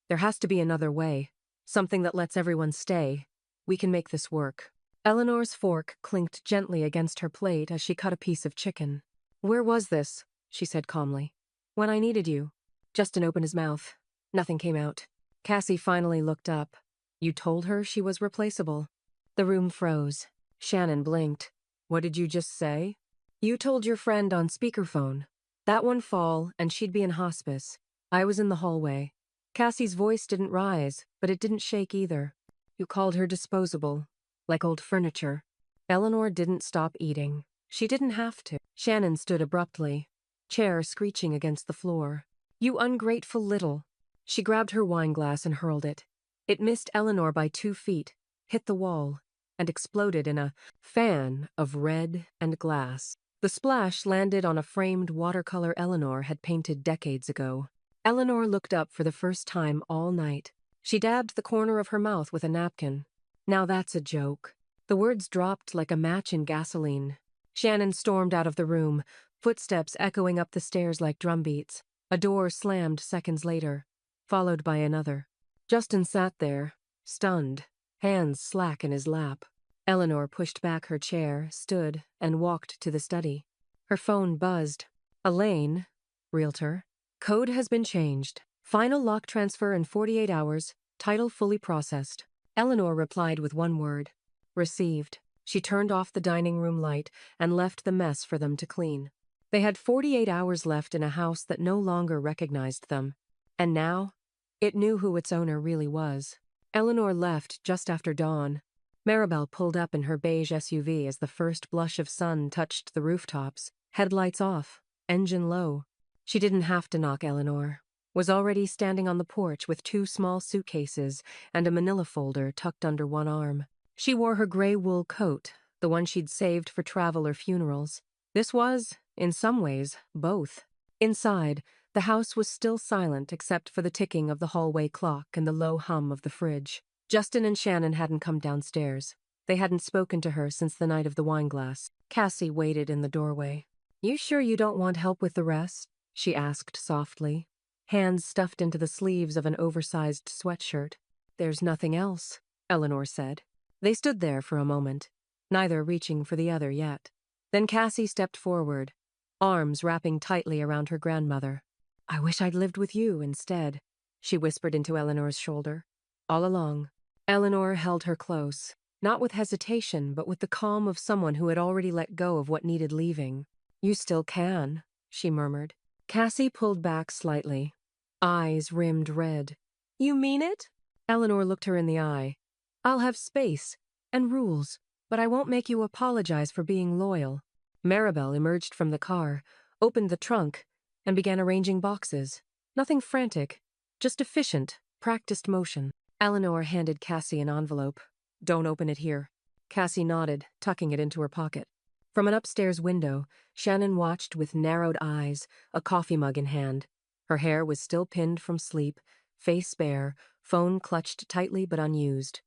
there has to be another way. Something that lets everyone stay. We can make this work." Eleanor's fork clinked gently against her plate as she cut a piece of chicken. "Where was this?" she said calmly. "When I needed you." Justin opened his mouth. Nothing came out. Cassie finally looked up. "You told her she was replaceable." The room froze. Shannon blinked. "What did you just say?" "You told your friend on speakerphone. That one fall, and she'd be in hospice. I was in the hallway." Cassie's voice didn't rise, but it didn't shake either. "You called her disposable, like old furniture." Eleanor didn't stop eating. She didn't have to. Shannon stood abruptly, chair screeching against the floor. "You ungrateful little." She grabbed her wine glass and hurled it. It missed Eleanor by 2 feet, hit the wall, and exploded in a fan of red and glass. The splash landed on a framed watercolor Eleanor had painted decades ago. Eleanor looked up for the first time all night. She dabbed the corner of her mouth with a napkin. "Now that's a joke." The words dropped like a match in gasoline. Shannon stormed out of the room, footsteps echoing up the stairs like drumbeats. A door slammed seconds later, followed by another. Justin sat there, stunned, hands slack in his lap. Eleanor pushed back her chair, stood, and walked to the study. Her phone buzzed. "Elaine, realtor. Code has been changed. Final lock transfer in 48 hours. Title fully processed." Eleanor replied with one word. "Received." She turned off the dining room light and left the mess for them to clean. They had 48 hours left in a house that no longer recognized them. And now, it knew who its owner really was. Eleanor left just after dawn. Maribel pulled up in her beige SUV as the first blush of sun touched the rooftops, headlights off, engine low. She didn't have to knock Eleanor. Was already standing on the porch with 2 small suitcases and a manila folder tucked under one arm. She wore her gray wool coat, the one she'd saved for travel or funerals. This was, in some ways, both. Inside, the house was still silent except for the ticking of the hallway clock and the low hum of the fridge. Justin and Shannon hadn't come downstairs. They hadn't spoken to her since the night of the wine glass. Cassie waited in the doorway. "You sure you don't want help with the rest?" she asked softly, hands stuffed into the sleeves of an oversized sweatshirt. "There's nothing else," Eleanor said. They stood there for a moment, neither reaching for the other yet. Then Cassie stepped forward, arms wrapping tightly around her grandmother. "I wish I'd lived with you instead," she whispered into Eleanor's shoulder. "All along." Eleanor held her close, not with hesitation, but with the calm of someone who had already let go of what needed leaving. "You still can," she murmured. Cassie pulled back slightly, eyes rimmed red. "You mean it?" Eleanor looked her in the eye. "I'll have space and rules, but I won't make you apologize for being loyal." Maribel emerged from the car, opened the trunk, and began arranging boxes. Nothing frantic, just efficient, practiced motion. Eleanor handed Cassie an envelope. "Don't open it here." Cassie nodded, tucking it into her pocket. From an upstairs window, Shannon watched with narrowed eyes, a coffee mug in hand. Her hair was still pinned from sleep, face bare, phone clutched tightly but unused.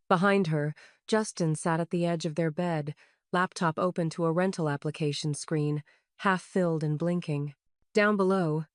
Behind her, Justin sat at the edge of their bed, laptop open to a rental application screen, half-filled and blinking. Down below,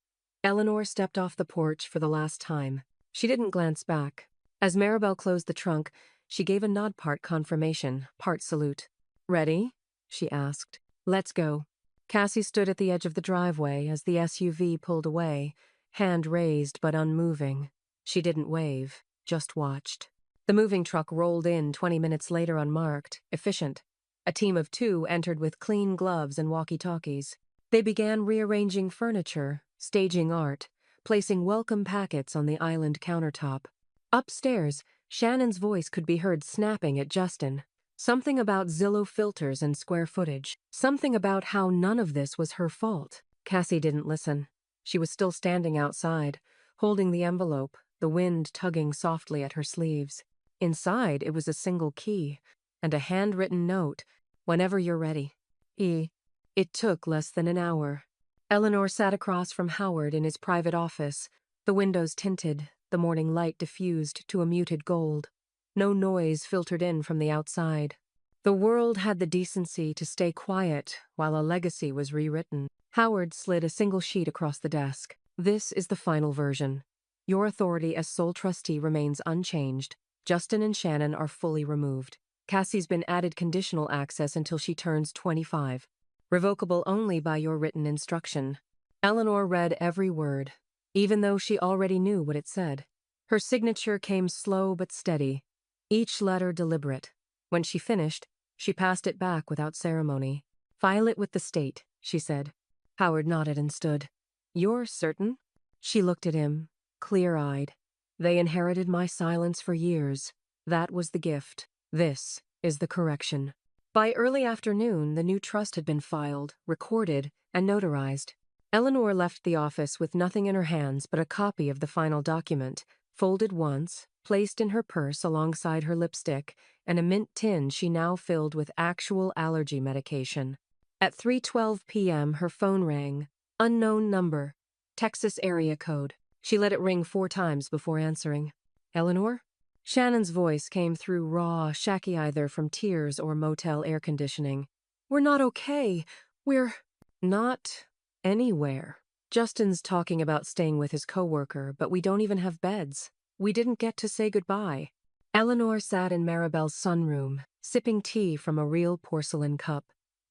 Eleanor stepped off the porch for the last time. She didn't glance back. As Maribel closed the trunk, she gave a nod, part confirmation, part salute. "Ready?" she asked. "Let's go." Cassie stood at the edge of the driveway as the SUV pulled away, hand raised but unmoving. She didn't wave, just watched. The moving truck rolled in 20 minutes later unmarked, efficient. A team of 2 entered with clean gloves and walkie-talkies. They began rearranging furniture, staging art, placing welcome packets on the island countertop. Upstairs, Shannon's voice could be heard snapping at Justin. Something about Zillow filters and square footage. Something about how none of this was her fault. Cassie didn't listen. She was still standing outside, holding the envelope, the wind tugging softly at her sleeves. Inside, it was a single key, and a handwritten note, "Whenever you're ready. E." It took less than an hour. Eleanor sat across from Howard in his private office, the windows tinted, the morning light diffused to a muted gold. No noise filtered in from the outside. The world had the decency to stay quiet while a legacy was rewritten. Howard slid a single sheet across the desk. "This is the final version. Your authority as sole trustee remains unchanged. Justin and Shannon are fully removed. Cassie's been added conditional access until she turns 25. Revocable only by your written instruction." Eleanor read every word, even though she already knew what it said. Her signature came slow but steady, each letter deliberate. When she finished, she passed it back without ceremony. "File it with the state," she said. Howard nodded and stood. "You're certain?" She looked at him, clear-eyed. "They inherited my silence for years. That was the gift. This is the correction." By early afternoon, the new trust had been filed, recorded, and notarized. Eleanor left the office with nothing in her hands but a copy of the final document, folded once, placed in her purse alongside her lipstick, and a mint tin she now filled with actual allergy medication. At 3:12 p.m., her phone rang. Unknown number. Texas area code. She let it ring 4 times before answering. "Eleanor?" Shannon's voice came through raw, shaky either from tears or motel air conditioning. "We're not okay. We're not anywhere. Justin's talking about staying with his coworker, but we don't even have beds. We didn't get to say goodbye." Eleanor sat in Maribel's sunroom, sipping tea from a real porcelain cup.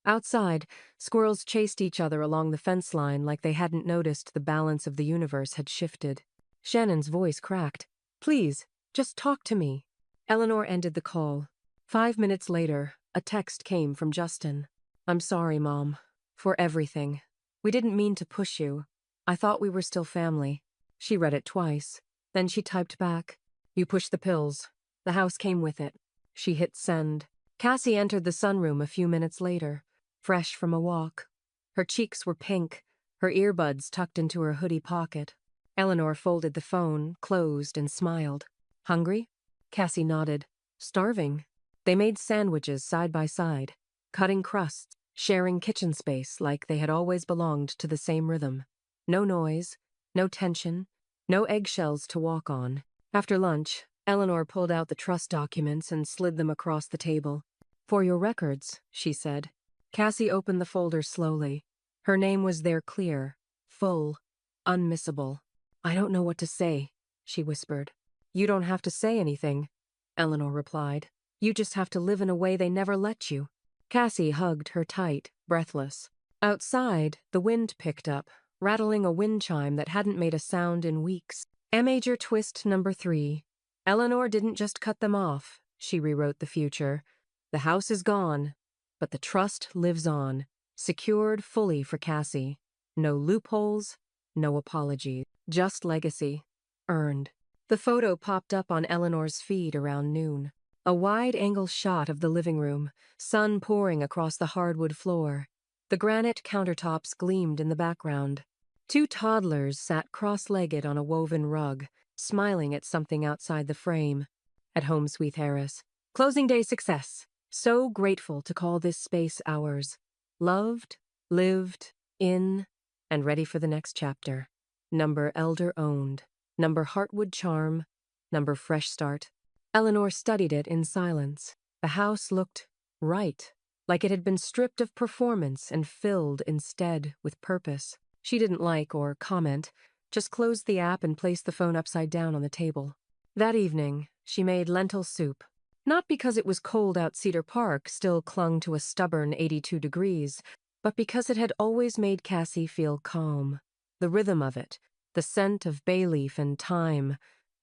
Outside, squirrels chased each other along the fence line like they hadn't noticed the balance of the universe had shifted. Shannon's voice cracked. "Please, just talk to me." Eleanor ended the call. 5 minutes later, a text came from Justin. "I'm sorry, Mom. For everything. We didn't mean to push you. I thought we were still family." She read it twice. Then she typed back, "You pushed the pills. The house came with it." She hit send. Cassie entered the sunroom a few minutes later, fresh from a walk. Her cheeks were pink, her earbuds tucked into her hoodie pocket. Eleanor folded the phone, closed, and smiled. "Hungry?" Cassie nodded. "Starving." They made sandwiches side by side, cutting crusts, sharing kitchen space like they had always belonged to the same rhythm. No noise, no tension, no eggshells to walk on. After lunch, Eleanor pulled out the trust documents and slid them across the table. "For your records," she said. Cassie opened the folder slowly. Her name was there clear, full, unmissable. "I don't know what to say," she whispered. "You don't have to say anything," Eleanor replied. "You just have to live in a way they never let you." Cassie hugged her tight, breathless. Outside, the wind picked up, rattling a wind chime that hadn't made a sound in weeks. A major twist number 3. Eleanor didn't just cut them off, she rewrote the future. The house is gone, but the trust lives on, secured fully for Cassie. No loopholes, no apologies, just legacy. Earned. The photo popped up on Eleanor's feed around noon. A wide-angle shot of the living room, sun pouring across the hardwood floor. The granite countertops gleamed in the background. 2 toddlers sat cross-legged on a woven rug, smiling at something outside the frame. At home, sweet Harris. Closing day success. So grateful to call this space ours. Loved, lived, in, and ready for the next chapter. Number elder owned. Number heartwood charm. Number fresh start. Eleanor studied it in silence. The house looked right, like it had been stripped of performance and filled instead with purpose. She didn't like or comment, just closed the app and placed the phone upside down on the table. That evening, she made lentil soup. Not because it was cold out Cedar Park still clung to a stubborn 82 degrees, but because it had always made Cassie feel calm. The rhythm of it, the scent of bay leaf and thyme,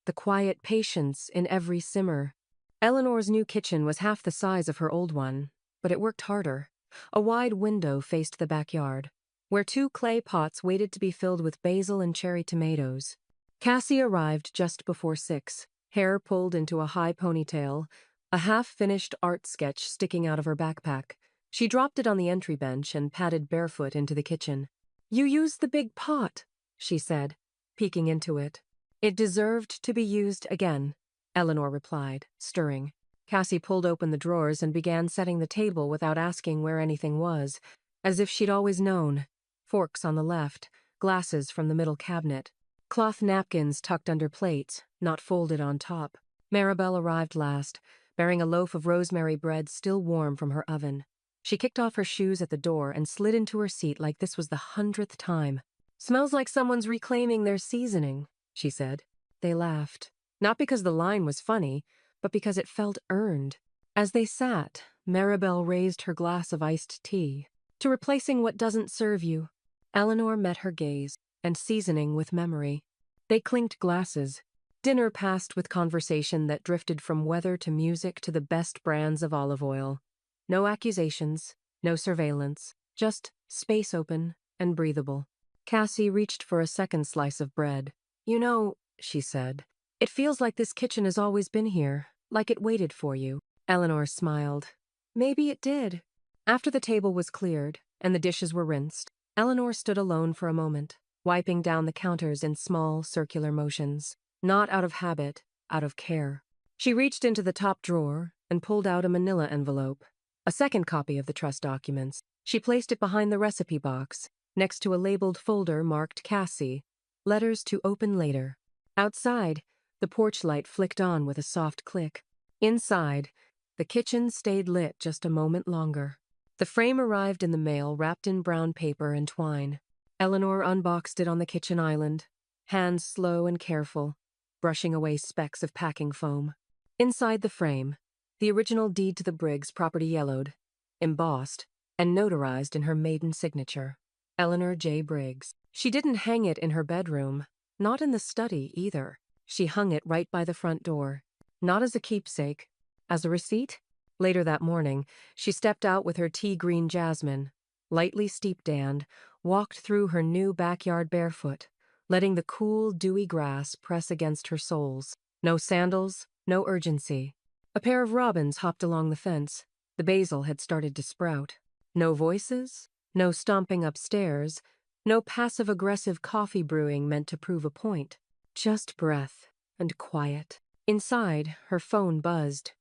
the quiet patience in every simmer. Eleanor's new kitchen was half the size of her old one, but it worked harder. A wide window faced the backyard, where 2 clay pots waited to be filled with basil and cherry tomatoes. Cassie arrived just before 6, hair pulled into a high ponytail, a half-finished art sketch sticking out of her backpack. She dropped it on the entry bench and padded barefoot into the kitchen. "You used the big pot," she said, peeking into it. "It deserved to be used again," Eleanor replied, stirring. Cassie pulled open the drawers and began setting the table without asking where anything was, as if she'd always known. Forks on the left, glasses from the middle cabinet. Cloth napkins tucked under plates, not folded on top. Maribel arrived last, bearing a loaf of rosemary bread still warm from her oven. She kicked off her shoes at the door and slid into her seat like this was the 100th time. "Smells like someone's reclaiming their seasoning," she said. They laughed. Not because the line was funny, but because it felt earned. As they sat, Maribel raised her glass of iced tea. "To replacing what doesn't serve you." Eleanor met her gaze, and seasoning with memory. They clinked glasses. Dinner passed with conversation that drifted from weather to music to the best brands of olive oil. No accusations, no surveillance, just space open and breathable. Cassie reached for a second slice of bread. "You know," she said, "it feels like this kitchen has always been here, like it waited for you." Eleanor smiled. "Maybe it did." After the table was cleared and the dishes were rinsed, Eleanor stood alone for a moment, wiping down the counters in small, circular motions. Not out of habit, out of care. She reached into the top drawer and pulled out a manila envelope. A second copy of the trust documents. She placed it behind the recipe box, next to a labeled folder marked Cassie. Letters to open later. Outside, the porch light flicked on with a soft click. Inside, the kitchen stayed lit just a moment longer. The frame arrived in the mail wrapped in brown paper and twine. Eleanor unboxed it on the kitchen island, hands slow and careful, brushing away specks of packing foam. Inside the frame, the original deed to the Briggs property yellowed, embossed, and notarized in her maiden signature. Eleanor J. Briggs. She didn't hang it in her bedroom, not in the study either. She hung it right by the front door, not as a keepsake, as a receipt. Later that morning, she stepped out with her tea-green jasmine, lightly steep-danned, walked through her new backyard barefoot, letting the cool, dewy grass press against her soles. No sandals, no urgency. A pair of robins hopped along the fence. The basil had started to sprout. No voices, no stomping upstairs, no passive-aggressive coffee brewing meant to prove a point. Just breath and quiet. Inside, her phone buzzed.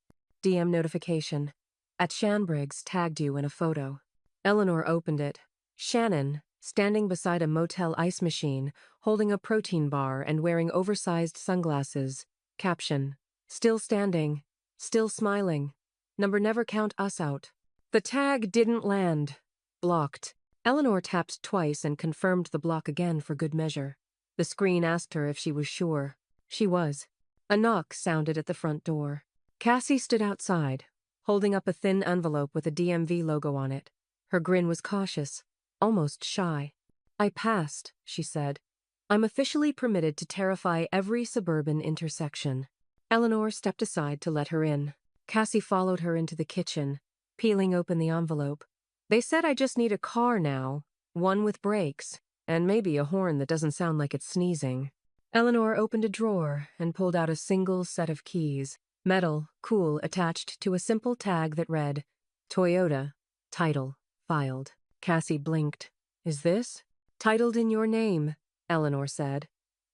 DM notification. At Shanbriggs tagged you in a photo. Eleanor opened it. Shannon, standing beside a motel ice machine, holding a protein bar and wearing oversized sunglasses. Caption. "Still standing. Still smiling. Number never count us out." The tag didn't land. Blocked. Eleanor tapped twice and confirmed the block again for good measure. The screen asked her if she was sure. She was. A knock sounded at the front door. Cassie stood outside, holding up a thin envelope with a DMV logo on it. Her grin was cautious, almost shy. "I passed," she said. "I'm officially permitted to terrify every suburban intersection." Eleanor stepped aside to let her in. Cassie followed her into the kitchen, peeling open the envelope. "They said I just need a car now, one with brakes, and maybe a horn that doesn't sound like it's sneezing." Eleanor opened a drawer and pulled out a single set of keys, metal, cool, attached to a simple tag that read, "Toyota, title, filed." Cassie blinked. "Is this?" "Titled in your name," Eleanor said.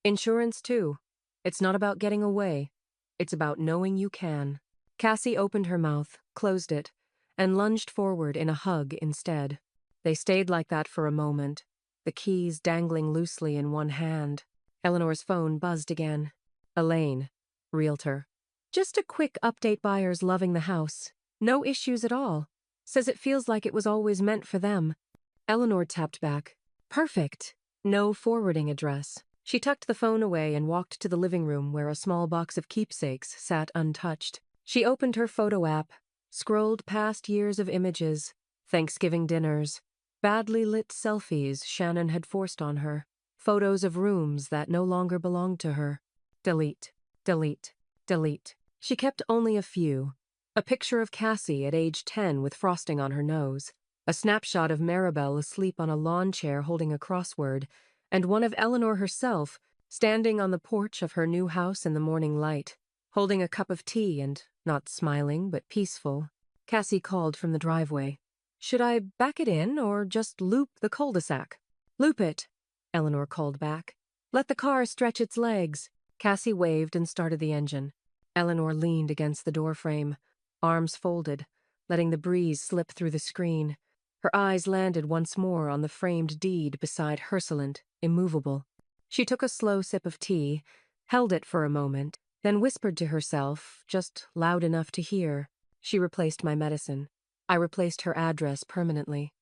"Insurance, too. It's not about getting away. It's about knowing you can." Cassie opened her mouth, closed it, and lunged forward in a hug instead. They stayed like that for a moment, the keys dangling loosely in one hand. Eleanor's phone buzzed again. Elaine, realtor. "Just a quick update, buyers loving the house. No issues at all. Says it feels like it was always meant for them." Eleanor tapped back. "Perfect. No forwarding address." She tucked the phone away and walked to the living room where a small box of keepsakes sat untouched. She opened her photo app, scrolled past years of images, Thanksgiving dinners, badly lit selfies Shannon had forced on her, photos of rooms that no longer belonged to her. Delete, delete, delete. She kept only a few. A picture of Cassie at age 10 with frosting on her nose, a snapshot of Maribel asleep on a lawn chair holding a crossword, and one of Eleanor herself standing on the porch of her new house in the morning light, holding a cup of tea and not smiling but peaceful. Cassie called from the driveway. "Should I back it in or just loop the cul-de-sac?" "Loop it," Eleanor called back. "Let the car stretch its legs." Cassie waved and started the engine. Eleanor leaned against the doorframe, arms folded, letting the breeze slip through the screen. Her eyes landed once more on the framed deed beside Herseland, immovable. She took a slow sip of tea, held it for a moment, then whispered to herself, just loud enough to hear. She replaced my medicine. I replaced her address permanently.